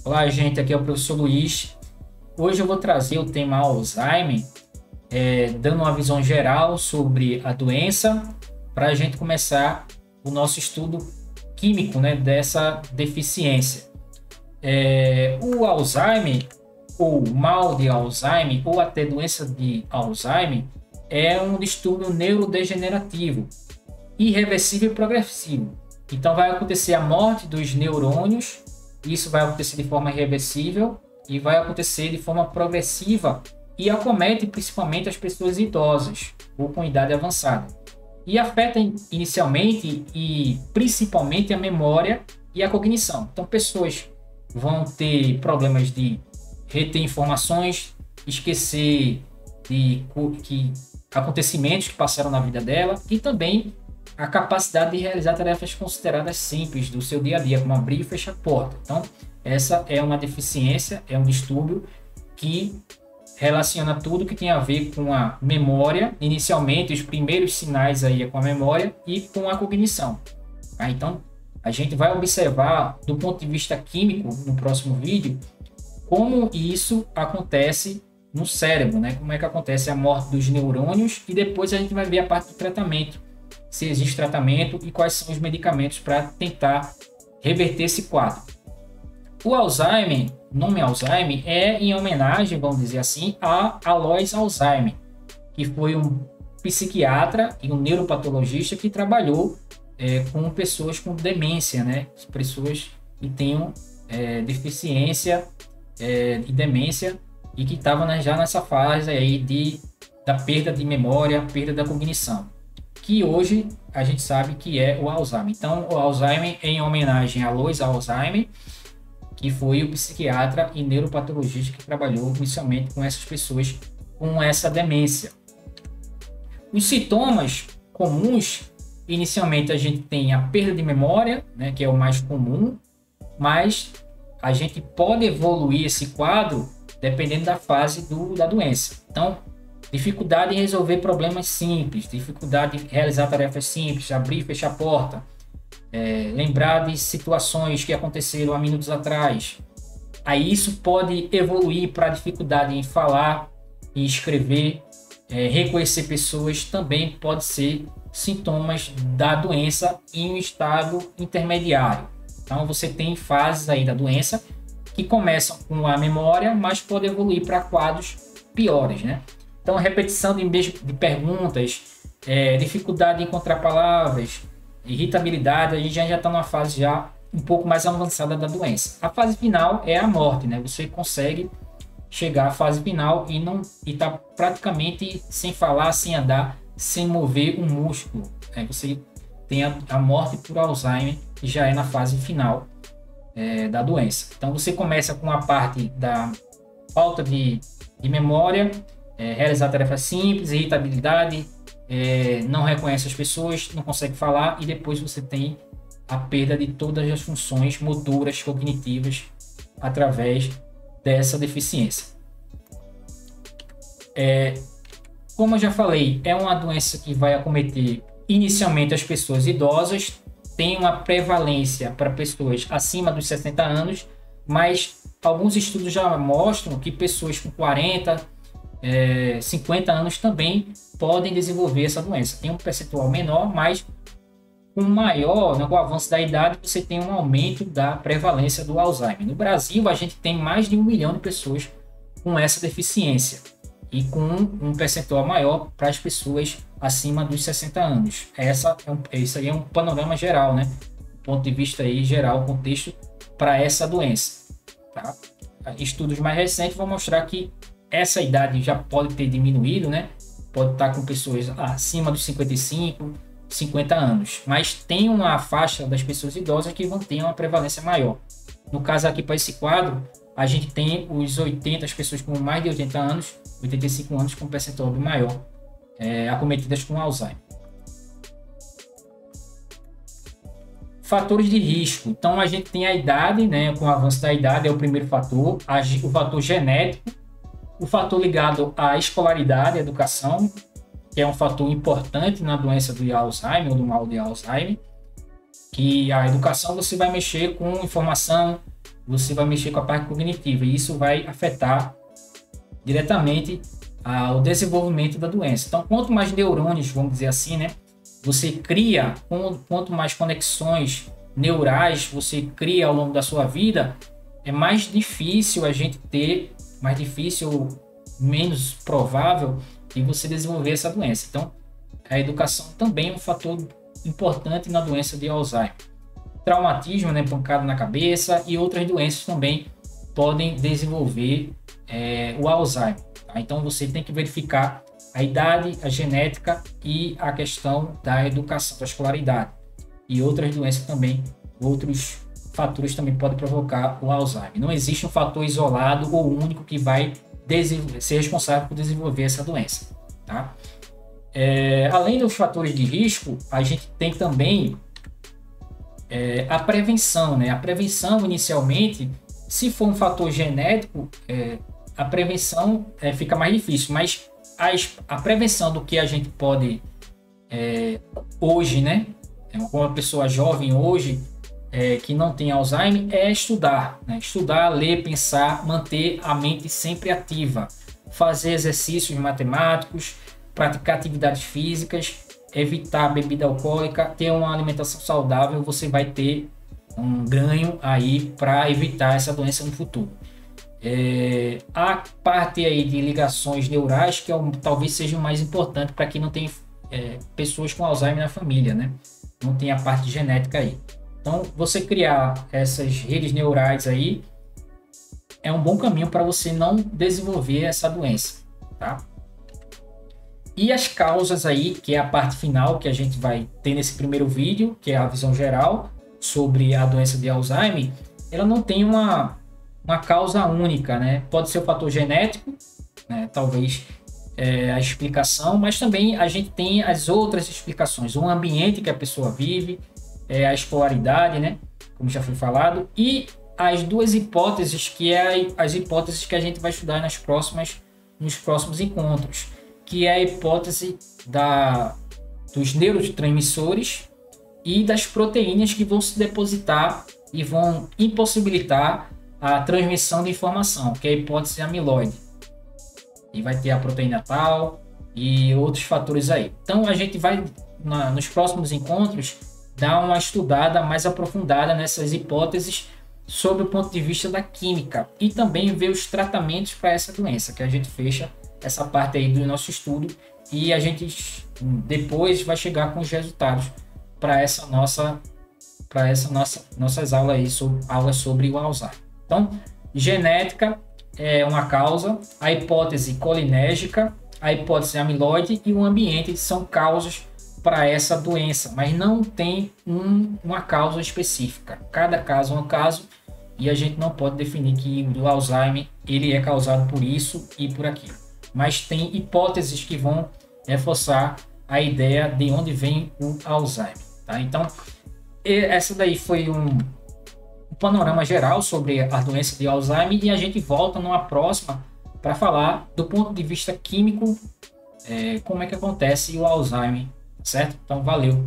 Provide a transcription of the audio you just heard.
Olá, gente, aqui é o professor Luiz. Hoje eu vou trazer o tema Alzheimer, dando uma visão geral sobre a doença, para a gente começar o nosso estudo químico, né, dessa deficiência. O Alzheimer, ou mal de Alzheimer, ou até doença de Alzheimer, é um distúrbio neurodegenerativo, irreversível e progressivo. Então vai acontecer a morte dos neurônios. Isso vai acontecer de forma irreversível e vai acontecer de forma progressiva e acomete principalmente as pessoas idosas ou com idade avançada. E afeta inicialmente e principalmente a memória e a cognição. Então, pessoas vão ter problemas de reter informações, esquecer de acontecimentos que passaram na vida dela e também a capacidade de realizar tarefas consideradas simples do seu dia a dia, como abrir e fechar a porta. Então, essa é uma deficiência, é um distúrbio que relaciona tudo que tem a ver com a memória, inicialmente os primeiros sinais aí é com a memória e com a cognição. Tá? Então, a gente vai observar do ponto de vista químico no próximo vídeo como isso acontece no cérebro, né? Como é que acontece a morte dos neurônios e depois a gente vai ver a parte do tratamento, se existe tratamento e quais são os medicamentos para tentar reverter esse quadro. O Alzheimer, o nome Alzheimer, é em homenagem, vamos dizer assim, a Alois Alzheimer, que foi um psiquiatra e um neuropatologista que trabalhou com pessoas com demência, né? Pessoas que tenham deficiência e demência e que estavam já nessa fase aí da perda de memória, perda da cognição, que hoje a gente sabe que é o Alzheimer. Então, o Alzheimer é em homenagem a Alois Alzheimer, que foi o psiquiatra e neuropatologista que trabalhou inicialmente com essas pessoas com essa demência. Os sintomas comuns, inicialmente a gente tem a perda de memória, né, que é o mais comum, mas a gente pode evoluir esse quadro dependendo da fase da doença. Então, dificuldade em resolver problemas simples, dificuldade em realizar tarefas simples, abrir e fechar a porta, lembrar de situações que aconteceram há minutos atrás. Aí isso pode evoluir para dificuldade em falar, em escrever, reconhecer pessoas, também pode ser sintomas da doença em um estado intermediário. Então você tem fases aí da doença que começam com a memória, mas pode evoluir para quadros piores, né? Então, repetição de perguntas, dificuldade em encontrar palavras, irritabilidade, a gente já está numa fase já um pouco mais avançada da doença. A fase final é a morte, né? Você consegue chegar à fase final e tá praticamente sem falar, sem andar, sem mover um músculo. Você tem a morte por Alzheimer, que já é na fase final da doença. Então, você começa com a parte da falta de memória, realizar tarefas simples, irritabilidade, não reconhece as pessoas, não consegue falar, e depois você tem a perda de todas as funções motoras, cognitivas, através dessa deficiência. Como eu já falei, é uma doença que vai acometer inicialmente as pessoas idosas, tem uma prevalência para pessoas acima dos 60 anos, mas alguns estudos já mostram que pessoas com 40, 50 anos também podem desenvolver essa doença. Tem um percentual menor, mas com o avanço da idade, você tem um aumento da prevalência do Alzheimer. No Brasil, a gente tem mais de 1 milhão de pessoas com essa deficiência e com um percentual maior para as pessoas acima dos 60 anos. Isso aí é um panorama geral, né? Do ponto de vista aí, geral, contexto para essa doença. Tá? Estudos mais recentes vão mostrar que essa idade já pode ter diminuído, né? Pode estar com pessoas acima dos 55, 50 anos, mas tem uma faixa das pessoas idosas que vão ter uma prevalência maior. No caso aqui, para esse quadro, a gente tem as pessoas com mais de 80 anos, 85 anos, com percentual maior, acometidas com Alzheimer. Fatores de risco. Então, a gente tem a idade, né? Com o avanço da idade é o primeiro fator, o fator genético, o fator ligado à escolaridade, à educação, que é um fator importante na doença do Alzheimer ou do mal de Alzheimer, que a educação você vai mexer com informação, você vai mexer com a parte cognitiva e isso vai afetar diretamente o desenvolvimento da doença. Então, quanto mais neurônios, vamos dizer assim, né, você cria, quanto mais conexões neurais você cria ao longo da sua vida, é mais difícil a gente ter, mais difícil, menos provável de você desenvolver essa doença. Então, a educação também é um fator importante na doença de Alzheimer. Traumatismo, né, pancada na cabeça e outras doenças também podem desenvolver o Alzheimer. Tá? Então, você tem que verificar a idade, a genética e a questão da educação, da escolaridade. E outras doenças também, outros fatores também podem provocar o Alzheimer. Não existe um fator isolado ou único que vai ser responsável por desenvolver essa doença. Tá? Além dos fatores de risco, a gente tem também a prevenção. Né? A prevenção, inicialmente, se for um fator genético, a prevenção fica mais difícil, mas a prevenção do que a gente pode hoje, né? Uma pessoa jovem hoje que não tem Alzheimer é estudar, né? Estudar, ler, pensar, manter a mente sempre ativa, fazer exercícios matemáticos, praticar atividades físicas, evitar bebida alcoólica, ter uma alimentação saudável, você vai ter um ganho aí para evitar essa doença no futuro. A parte aí de ligações neurais que talvez seja o mais importante para quem não tem pessoas com Alzheimer na família, né? Não tem a parte genética aí. Então, você criar essas redes neurais aí é um bom caminho para você não desenvolver essa doença, tá? E as causas aí, que é a parte final que a gente vai ter nesse primeiro vídeo, que é a visão geral sobre a doença de Alzheimer, ela não tem uma causa única, né? Pode ser o fator genético, né? Talvez a explicação, mas também a gente tem as outras explicações, o ambiente que a pessoa vive, a escolaridade, né? Como já foi falado, e as duas hipóteses, que as hipóteses que a gente vai estudar nos próximos encontros, que é a hipótese dos neurotransmissores e das proteínas que vão se depositar e vão impossibilitar a transmissão de informação, que é a hipótese amiloide. E vai ter a proteína tal e outros fatores aí. Então a gente vai, nos próximos encontros, dar uma estudada mais aprofundada nessas hipóteses sob o ponto de vista da química e também ver os tratamentos para essa doença, que a gente fecha essa parte aí do nosso estudo e a gente depois vai chegar com os resultados para nossas aulas aí, aulas sobre o Alzheimer. Então, genética é uma causa, a hipótese colinérgica, a hipótese amiloide e o ambiente são causas para essa doença, mas não tem uma causa específica. Cada caso é um caso e a gente não pode definir que o Alzheimer ele é causado por isso e por aquilo. Mas tem hipóteses que vão reforçar a ideia de onde vem o Alzheimer. Tá? Então, essa daí foi um panorama geral sobre a doença de Alzheimer e a gente volta numa próxima para falar do ponto de vista químico como é que acontece o Alzheimer, certo? Então, valeu!